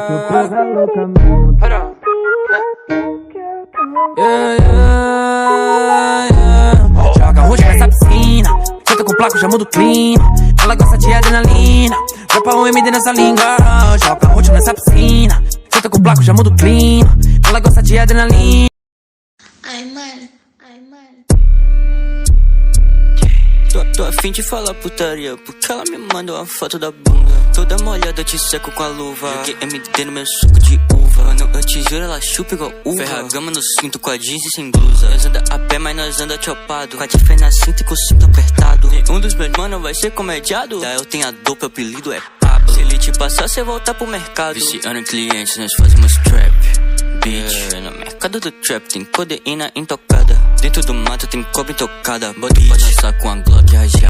tu pega louca mesmo. Joga roxo nessa piscina, senta com placo, já muda o clima. Ela gosta de adrenalina, dropa um MD nessa língua. Joga roxo nessa piscina, senta com placo, já muda o clima. Ela gosta de adrenalina. Ai, mano, ai, mano. Tô a fim de falar putaria, porque ela me manda uma foto da bunda toda molhada, te seco com a luva. Joguei MD no meu suco de uva. Mano, eu te juro, ela chupa igual uva. Ferragama no cinto com a jeans e sem blusa. Nós anda a pé, mas nós anda chopado, com a fé na cinta e com o cinto apertado. Nenhum dos meus mano vai ser comediado. Da eu tenho a dupla, apelido é Pablo. Se ele te passar, cê voltar pro mercado. Viciando em clientes, nós fazemos trap. Bitch, no mercado do trap tem codeína intocada. Dentro do mato tem cobre intocada. Bota pra dançar com a Glock rajeada.